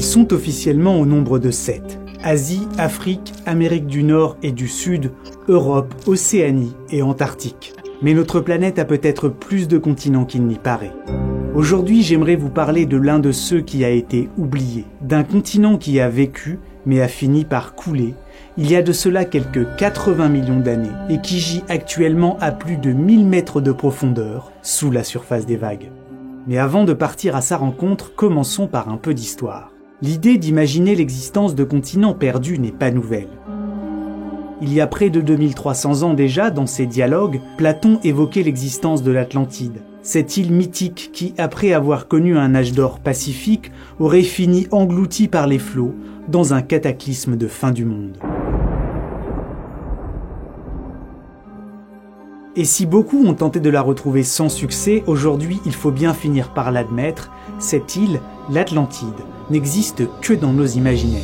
Ils sont officiellement au nombre de 7. Asie, Afrique, Amérique du Nord et du Sud, Europe, Océanie et Antarctique. Mais notre planète a peut-être plus de continents qu'il n'y paraît. Aujourd'hui, j'aimerais vous parler de l'un de ceux qui a été oublié, d'un continent qui a vécu, mais a fini par couler, il y a de cela quelques 80 millions d'années, et qui gît actuellement à plus de 1000 mètres de profondeur, sous la surface des vagues. Mais avant de partir à sa rencontre, commençons par un peu d'histoire. L'idée d'imaginer l'existence de continents perdus n'est pas nouvelle. Il y a près de 2300 ans déjà, dans ses dialogues, Platon évoquait l'existence de l'Atlantide, cette île mythique qui, après avoir connu un âge d'or pacifique, aurait fini engloutie par les flots dans un cataclysme de fin du monde. Et si beaucoup ont tenté de la retrouver sans succès, aujourd'hui il faut bien finir par l'admettre, cette île, l'Atlantide, n'existe que dans nos imaginaires.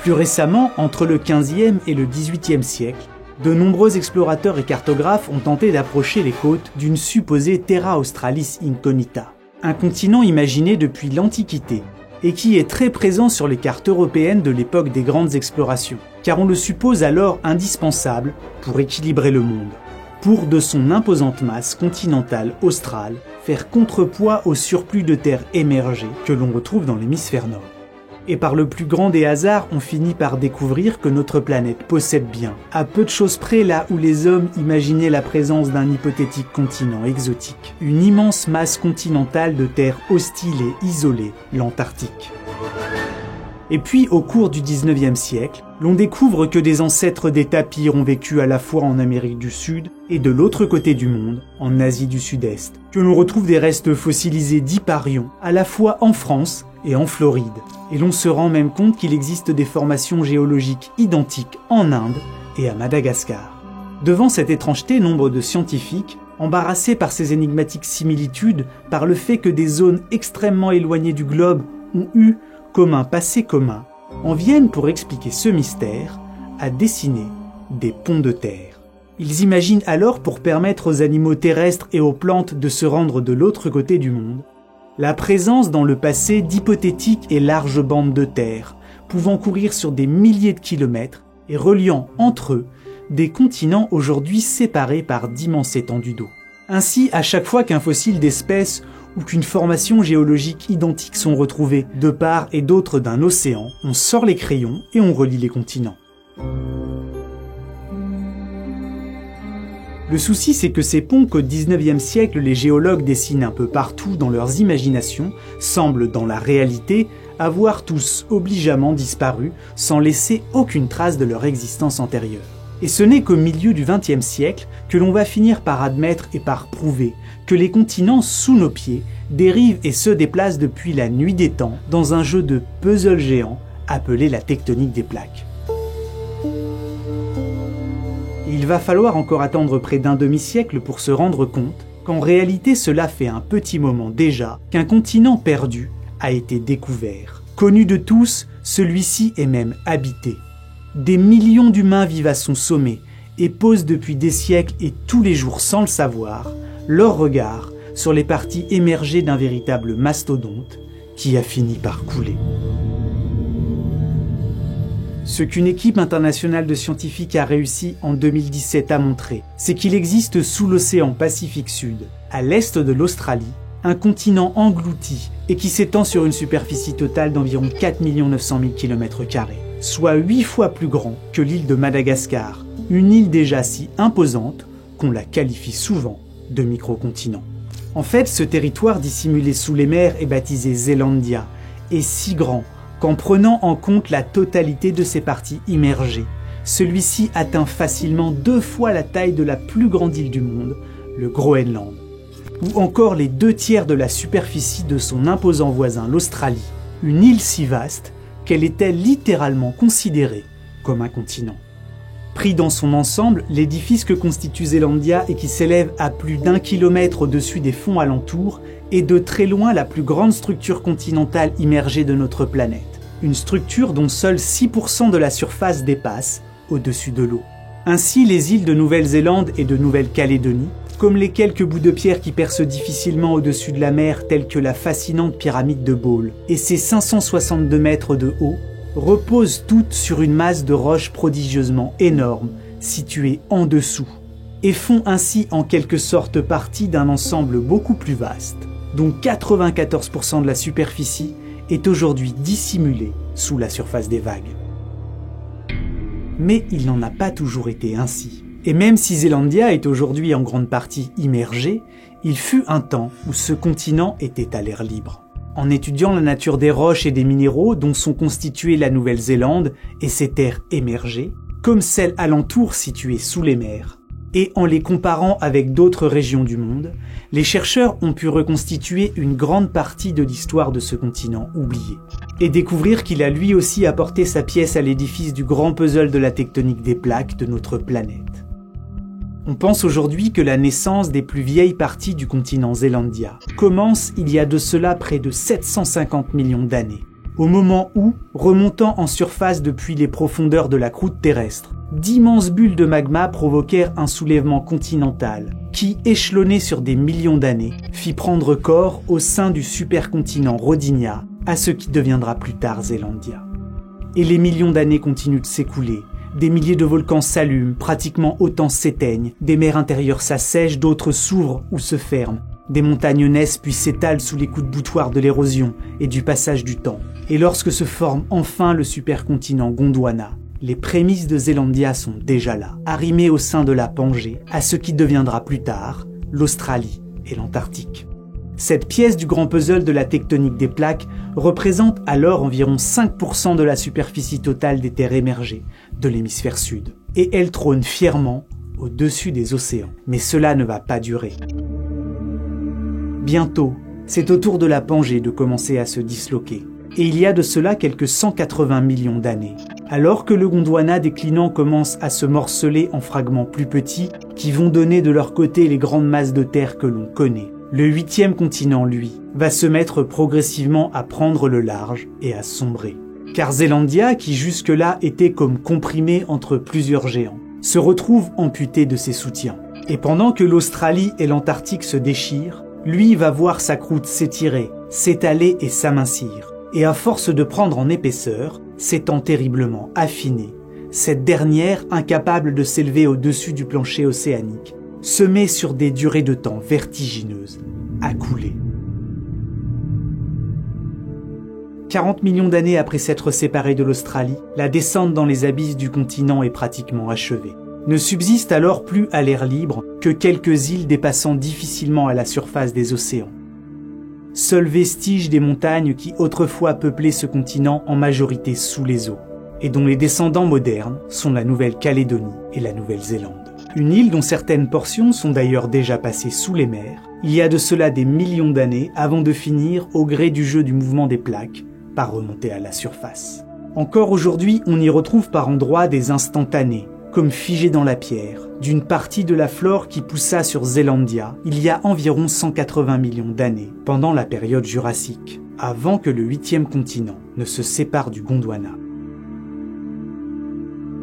Plus récemment, entre le XVe et le XVIIIe siècle, de nombreux explorateurs et cartographes ont tenté d'approcher les côtes d'une supposée Terra Australis Incognita, un continent imaginé depuis l'Antiquité et qui est très présent sur les cartes européennes de l'époque des grandes explorations, car on le suppose alors indispensable pour équilibrer le monde, pour de son imposante masse continentale australe faire contrepoids au surplus de terres émergées que l'on retrouve dans l'hémisphère nord. Et par le plus grand des hasards, on finit par découvrir que notre planète possède bien, à peu de choses près là où les hommes imaginaient la présence d'un hypothétique continent exotique, une immense masse continentale de terres hostiles et isolées, l'Antarctique. Et puis, au cours du 19e siècle, l'on découvre que des ancêtres des tapirs ont vécu à la fois en Amérique du Sud et de l'autre côté du monde, en Asie du Sud-Est, que l'on retrouve des restes fossilisés d'hyparions, à la fois en France et en Floride. Et l'on se rend même compte qu'il existe des formations géologiques identiques en Inde et à Madagascar. Devant cette étrangeté, nombre de scientifiques, embarrassés par ces énigmatiques similitudes, par le fait que des zones extrêmement éloignées du globe ont eu comme un passé commun, en viennent pour expliquer ce mystère à dessiner des ponts de terre. Ils imaginent alors, pour permettre aux animaux terrestres et aux plantes de se rendre de l'autre côté du monde, la présence dans le passé d'hypothétiques et larges bandes de terre, pouvant courir sur des milliers de kilomètres et reliant entre eux des continents aujourd'hui séparés par d'immenses étendues d'eau. Ainsi, à chaque fois qu'un fossile d'espèce ou qu'une formation géologique identique sont retrouvées de part et d'autre d'un océan, on sort les crayons et on relie les continents. Le souci, c'est que ces ponts qu'au XIXe siècle les géologues dessinent un peu partout dans leurs imaginations semblent, dans la réalité, avoir tous obligeamment disparu sans laisser aucune trace de leur existence antérieure. Et ce n'est qu'au milieu du XXe siècle que l'on va finir par admettre et par prouver que les continents sous nos pieds dérivent et se déplacent depuis la nuit des temps dans un jeu de puzzle géant appelé la tectonique des plaques. Il va falloir encore attendre près d'un demi-siècle pour se rendre compte qu'en réalité cela fait un petit moment déjà qu'un continent perdu a été découvert. Connu de tous, celui-ci est même habité. Des millions d'humains vivent à son sommet et posent depuis des siècles et tous les jours sans le savoir leur regard sur les parties émergées d'un véritable mastodonte qui a fini par couler. Ce qu'une équipe internationale de scientifiques a réussi en 2017 à montrer, c'est qu'il existe sous l'océan Pacifique Sud, à l'est de l'Australie, un continent englouti et qui s'étend sur une superficie totale d'environ 4 900 000 km², soit 8 fois plus grand que l'île de Madagascar, une île déjà si imposante qu'on la qualifie souvent de microcontinent. En fait, ce territoire dissimulé sous les mers est baptisé Zeelandia, et si grand qu'en prenant en compte la totalité de ses parties immergées, celui-ci atteint facilement 2 fois la taille de la plus grande île du monde, le Groenland, ou encore les 2/3 de la superficie de son imposant voisin l'Australie, une île si vaste qu'elle était littéralement considérée comme un continent. Pris dans son ensemble, l'édifice que constitue Zeelandia et qui s'élève à plus d'1 kilomètre au-dessus des fonds alentours est de très loin la plus grande structure continentale immergée de notre planète. Une structure dont seuls 6% de la surface dépasse au-dessus de l'eau. Ainsi, les îles de Nouvelle-Zélande et de Nouvelle-Calédonie, comme les quelques bouts de pierre qui percent difficilement au-dessus de la mer, tels que la fascinante pyramide de Bole, et ses 562 mètres de haut, reposent toutes sur une masse de roches prodigieusement énorme, située en dessous, et font ainsi en quelque sorte partie d'un ensemble beaucoup plus vaste, dont 94% de la superficie est aujourd'hui dissimulée sous la surface des vagues. Mais il n'en a pas toujours été ainsi. Et même si Zelandia est aujourd'hui en grande partie immergé, il fut un temps où ce continent était à l'air libre. En étudiant la nature des roches et des minéraux dont sont constituées la Nouvelle-Zélande et ses terres émergées, comme celles alentour situées sous les mers, et en les comparant avec d'autres régions du monde, les chercheurs ont pu reconstituer une grande partie de l'histoire de ce continent oublié, et découvrir qu'il a lui aussi apporté sa pièce à l'édifice du grand puzzle de la tectonique des plaques de notre planète. On pense aujourd'hui que la naissance des plus vieilles parties du continent Zelandia commence il y a de cela près de 750 millions d'années, au moment où, remontant en surface depuis les profondeurs de la croûte terrestre, d'immenses bulles de magma provoquèrent un soulèvement continental qui, échelonné sur des millions d'années, fit prendre corps au sein du supercontinent Rodinia, à ce qui deviendra plus tard Zelandia. Et les millions d'années continuent de s'écouler. Des milliers de volcans s'allument, pratiquement autant s'éteignent, des mers intérieures s'assèchent, d'autres s'ouvrent ou se ferment, des montagnes naissent puis s'étalent sous les coups de boutoir de l'érosion et du passage du temps. Et lorsque se forme enfin le supercontinent Gondwana, les prémices de Zelandia sont déjà là, arrimées au sein de la Pangée, à ce qui deviendra plus tard l'Australie et l'Antarctique. Cette pièce du grand puzzle de la tectonique des plaques représente alors environ 5% de la superficie totale des terres émergées de l'hémisphère sud. Et elle trône fièrement au-dessus des océans. Mais cela ne va pas durer. Bientôt, c'est au tour de la Pangée de commencer à se disloquer. Et il y a de cela quelques 180 millions d'années. Alors que le Gondwana déclinant commence à se morceler en fragments plus petits qui vont donner de leur côté les grandes masses de terre que l'on connaît. Le 8e continent, lui, va se mettre progressivement à prendre le large et à sombrer. Car Zelandia, qui jusque-là était comme comprimé entre plusieurs géants, se retrouve amputé de ses soutiens. Et pendant que l'Australie et l'Antarctique se déchirent, lui va voir sa croûte s'étirer, s'étaler et s'amincir. Et à force de prendre en épaisseur, s'étant terriblement affinée, cette dernière, incapable de s'élever au-dessus du plancher océanique, se met sur des durées de temps vertigineuses à couler. 40 millions d'années après s'être séparés de l'Australie, la descente dans les abysses du continent est pratiquement achevée. Ne subsistent alors plus à l'air libre que quelques îles dépassant difficilement à la surface des océans. Seuls vestiges des montagnes qui autrefois peuplaient ce continent en majorité sous les eaux, et dont les descendants modernes sont la Nouvelle-Calédonie et la Nouvelle-Zélande. Une île dont certaines portions sont d'ailleurs déjà passées sous les mers, il y a de cela des millions d'années avant de finir, au gré du jeu du mouvement des plaques, par remonter à la surface. Encore aujourd'hui, on y retrouve par endroits des instantanés, comme figés dans la pierre, d'une partie de la flore qui poussa sur Zelandia il y a environ 180 millions d'années, pendant la période jurassique, avant que le 8e continent ne se sépare du Gondwana.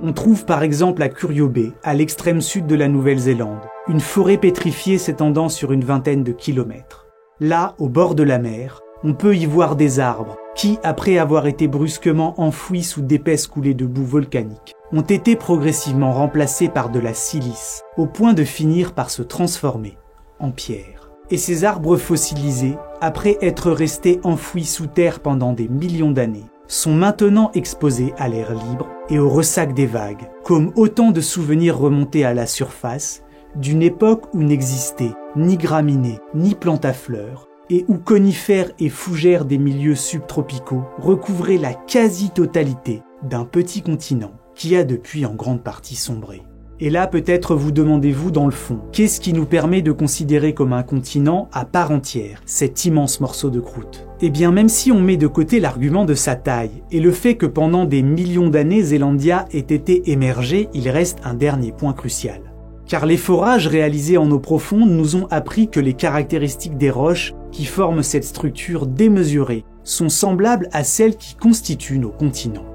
On trouve par exemple à Curio Bay, à l'extrême sud de la Nouvelle-Zélande, une forêt pétrifiée s'étendant sur une vingtaine de kilomètres. Là, au bord de la mer, on peut y voir des arbres qui, après avoir été brusquement enfouis sous d'épaisses coulées de boue volcanique, ont été progressivement remplacés par de la silice, au point de finir par se transformer en pierre. Et ces arbres fossilisés, après être restés enfouis sous terre pendant des millions d'années, sont maintenant exposés à l'air libre et au ressac des vagues, comme autant de souvenirs remontés à la surface d'une époque où n'existaient ni graminées, ni plantes à fleurs, et où conifères et fougères des milieux subtropicaux recouvraient la quasi-totalité d'un petit continent qui a depuis en grande partie sombré. Et là, peut-être vous demandez-vous dans le fond, qu'est-ce qui nous permet de considérer comme un continent à part entière, cet immense morceau de croûte ? Eh bien, même si on met de côté l'argument de sa taille, et le fait que pendant des millions d'années, Zelandia ait été émergée, il reste un dernier point crucial. Car les forages réalisés en eau profonde nous ont appris que les caractéristiques des roches qui forment cette structure démesurée sont semblables à celles qui constituent nos continents.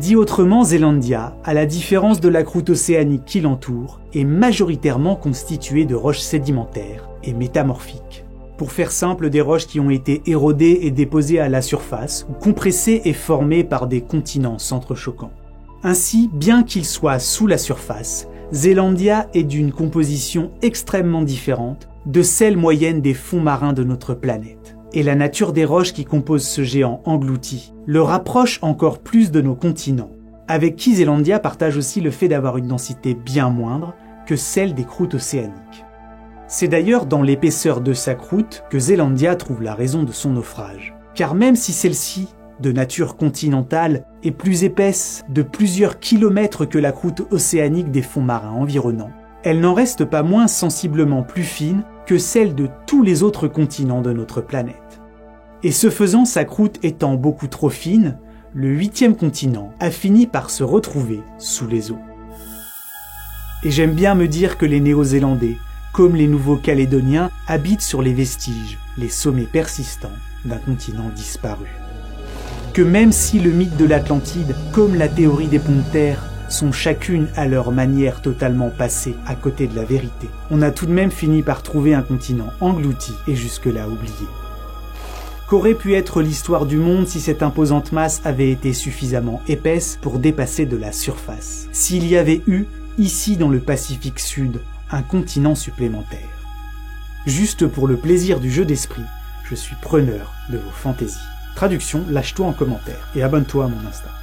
Dit autrement, Zelandia, à la différence de la croûte océanique qui l'entoure, est majoritairement constituée de roches sédimentaires et métamorphiques. Pour faire simple, des roches qui ont été érodées et déposées à la surface, ou compressées et formées par des continents s'entrechoquant. Ainsi, bien qu'il soit sous la surface, Zelandia est d'une composition extrêmement différente de celle moyenne des fonds marins de notre planète. Et la nature des roches qui composent ce géant englouti le rapproche encore plus de nos continents, avec qui Zelandia partage aussi le fait d'avoir une densité bien moindre que celle des croûtes océaniques. C'est d'ailleurs dans l'épaisseur de sa croûte que Zelandia trouve la raison de son naufrage. Car même si celle-ci, de nature continentale, est plus épaisse de plusieurs kilomètres que la croûte océanique des fonds marins environnants, elle n'en reste pas moins sensiblement plus fine que celle de tous les autres continents de notre planète. Et ce faisant, sa croûte étant beaucoup trop fine, le 8e continent a fini par se retrouver sous les eaux. Et j'aime bien me dire que les Néo-Zélandais, comme les Nouveaux-Calédoniens, habitent sur les vestiges, les sommets persistants d'un continent disparu. Que même si le mythe de l'Atlantide, comme la théorie des ponts de terre, sont chacune à leur manière totalement passées à côté de la vérité, on a tout de même fini par trouver un continent englouti et jusque-là oublié. Qu'aurait pu être l'histoire du monde si cette imposante masse avait été suffisamment épaisse pour dépasser de la surface, s'il y avait eu, ici dans le Pacifique Sud, un continent supplémentaire. Juste pour le plaisir du jeu d'esprit, je suis preneur de vos fantaisies. Traduction, lâche-toi en commentaire et abonne-toi à mon Insta.